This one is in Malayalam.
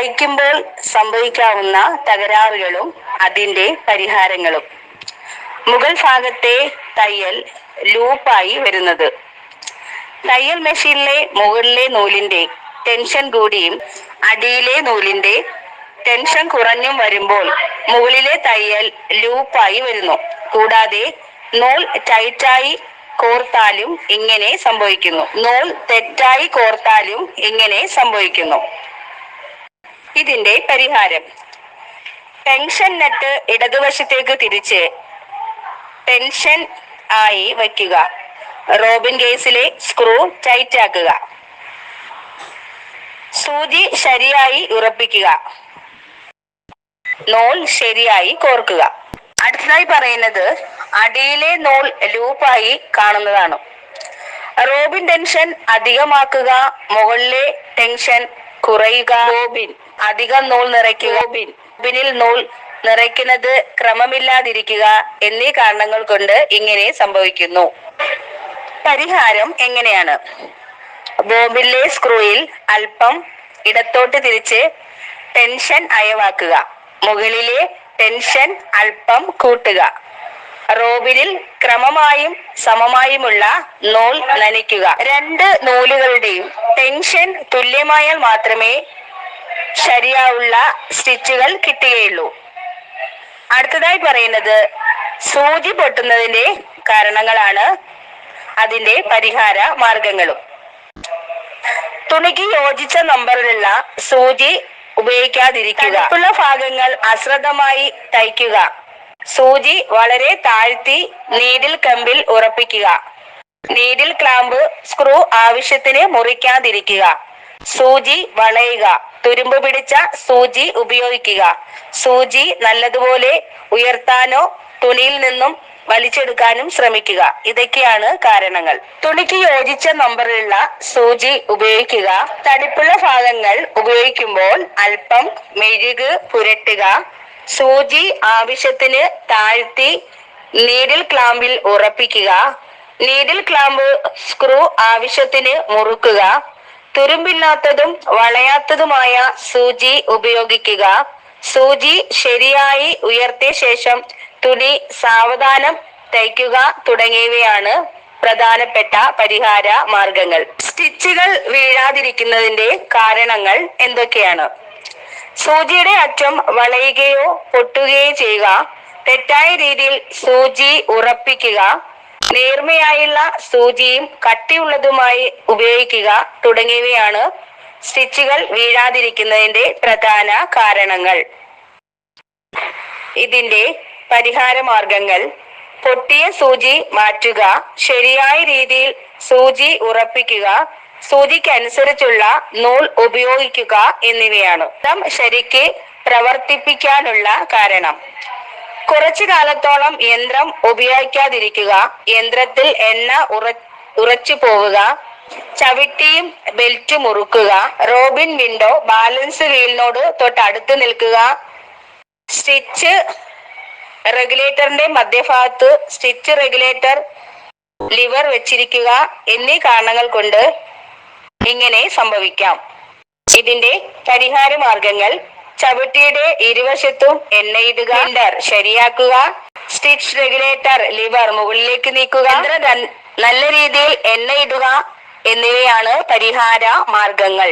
തയ്ക്കുമ്പോൾ സംഭവിക്കാവുന്ന തകരാറുകളും അതിന്റെ പരിഹാരങ്ങളും. മുകൾ ഭാഗത്തെ തയ്യൽ ലൂപ്പായി വരുന്നത്. തയ്യൽ മെഷീനിലെ മുകളിലെ നൂലിന്റെ ടെൻഷൻ കൂടിയും അടിയിലെ നൂലിന്റെ ടെൻഷൻ കുറഞ്ഞും വരുമ്പോൾ മുകളിലെ തയ്യൽ ലൂപ്പായി വരുന്നു. കൂടാതെ നൂൽ ടൈറ്റായി കോർത്താലും ഇങ്ങനെ സംഭവിക്കുന്നു. നൂൽ തെറ്റായി കോർത്താലും ഇങ്ങനെ സംഭവിക്കുന്നു. ഇതിന്റെ പരിഹാരം: ടെൻഷൻ നട്ട് ഇടതുവശത്തേക്ക് തിരിച്ച് ടെൻഷൻ ആയി വയ്ക്കുക. റോബിൻ കേസിലെ സ്ക്രൂ ടൈറ്റ് ആക്കുക. സൂചി ശരിയായി ഉറപ്പിക്കുക. നൂൽ ശരിയായി കോർക്കുക. അടുത്തതായി പറയുന്നത് അടിയിലെ നൂൽ ലൂപ്പായി കാണുന്നതാണ്. റോബിൻ ടെൻഷൻ അധികമാക്കുക, മുകളിലെ ടെൻഷൻ കുറയുക. ബോബിൻ അധികം നൂൽ നിറയ്ക്കുക. ബോബിനിൽ നൂൽ നിറയ്ക്കുന്നത് ക്രമമില്ലാതിരിക്കുക എന്നീ കാരണങ്ങൾ കൊണ്ട് ഇങ്ങനെ സംഭവിക്കുന്നു. പരിഹാരം എങ്ങനെയാണ്? ബോബിനിലെ സ്ക്രൂയിൽ അല്പം ഇടത്തോട്ട് തിരിച്ച് ടെൻഷൻ അയവാക്കുക. മുകളിലെ ടെൻഷൻ അല്പം കൂട്ടുക. റോബിനിൽ ക്രമമായും സമമായുമുള്ള നൂൽ നനയ്ക്കുക. രണ്ട് നൂലുകളുടെയും ടെൻഷൻ തുല്യമായാൽ മാത്രമേ ശരിയായുള്ള സ്റ്റിച്ചുകൾ കിട്ടുകയുള്ളൂ. അടുത്തതായി പറയുന്നത് സൂചി പൊട്ടുന്നതിന്റെ കാരണങ്ങളാണ്, അതിന്റെ പരിഹാര മാർഗങ്ങളും. തുണിക്ക് യോജിച്ച നമ്പറിലുള്ള സൂചി ഉപയോഗിക്കാതിരിക്കുക. കടുപ്പുള്ള ഭാഗങ്ങൾ അശ്രദ്ധമായി തയ്ക്കുക. സൂചി വളരെ താഴ്ത്തി നീഡിൽ കമ്പിൽ ഉറപ്പിക്കുക. നീഡിൽ ക്ലാമ്പ് സ്ക്രൂ ആവശ്യത്തിന് മുറിക്കാതിരിക്കുക. സൂചി വളയുക. തുരുമ്പ് പിടിച്ച സൂചി ഉപയോഗിക്കുക. സൂചി നല്ലതുപോലെ ഉയർത്താനോ തുണിയിൽ നിന്നും വലിച്ചെടുക്കാനും ശ്രമിക്കുക. ഇതൊക്കെയാണ് കാരണങ്ങൾ. തുണിക്ക് യോജിച്ച നമ്പറിലുള്ള സൂചി ഉപയോഗിക്കുക. തടിപ്പുള്ള ഭാഗങ്ങൾ ഉപയോഗിക്കുമ്പോൾ അല്പം മെഴുക് പുരട്ടുക. സൂചി ആവശ്യത്തിന് താഴ്ത്തി നീഡിൽ ക്ലാമ്പിൽ ഉറപ്പിക്കുക. നീഡിൽ ക്ലാമ്പ് സ്ക്രൂ ആവശ്യത്തിന് മുറുക്കുക. തുരുമ്പില്ലാത്തതും വളയാത്തതുമായ സൂചി ഉപയോഗിക്കുക. സൂചി ശരിയായി ഉയർത്തിയ ശേഷം തുണി സാവധാനം തയ്ക്കുക തുടങ്ങിയവയാണ് പ്രധാനപ്പെട്ട പരിഹാര മാർഗങ്ങൾ. സ്റ്റിച്ചുകൾ വീഴാതിരിക്കുന്നതിന്റെ കാരണങ്ങൾ എന്തൊക്കെയാണ്? സൂചിയുടെ അറ്റം വളയുകയോ പൊട്ടുകയോ ചെയ്യുക. തെറ്റായ രീതിയിൽ സൂചി ഉറപ്പിക്കുക. നേർമയായുള്ള സൂചിയും കട്ടിയുള്ളതുമായി ഉപയോഗിക്കുക തുടങ്ങിയവയാണ് സ്റ്റിച്ചുകൾ വീഴാതിരിക്കുന്നതിന്റെ പ്രധാന കാരണങ്ങൾ. ഇതിന്റെ പരിഹാര മാർഗങ്ങൾ: പൊട്ടിയ സൂചി മാറ്റുക. ശരിയായ രീതിയിൽ സൂചി ഉറപ്പിക്കുക. സൂചിക്കനുസരിച്ചുള്ള നൂൽ ഉപയോഗിക്കുക എന്നിവയാണ്. ശരിക്ക് പ്രവർത്തിപ്പിക്കാനുള്ള കാരണം: കുറച്ചു കാലത്തോളം യന്ത്രം ഉപയോഗിക്കാതിരിക്കുക. യന്ത്രത്തിൽ എണ്ണ ഉറച്ചു പോവുക. ചവിട്ടിയും ബെൽറ്റ് മുറുക്കുക. റോബിൻ വിൻഡോ ബാലൻസ് വീലിനോട് തൊട്ടടുത്ത് നിൽക്കുക. സ്റ്റിച്ച് റെഗുലേറ്ററിന്റെ മധ്യഭാഗത്ത് സ്റ്റിച്ച് റെഗുലേറ്റർ ലിവർ വെച്ചിരിക്കുക എന്നീ കാരണങ്ങൾ കൊണ്ട് ഇങ്ങനെ സംഭവിക്കാം. ഇതിന്റെ പരിഹാര മാർഗങ്ങൾ: ചവിട്ടിയുടെ ഇരുവശത്തും എണ്ണയിടുക. ലിവർ ശരിയാക്കുക. സ്റ്റിച്ച് റെഗുലേറ്റർ ലിവർ മുകളിലേക്ക് നീക്കുക. നല്ല രീതിയിൽ എണ്ണയിടുക എന്നിവയാണ് പരിഹാര മാർഗങ്ങൾ.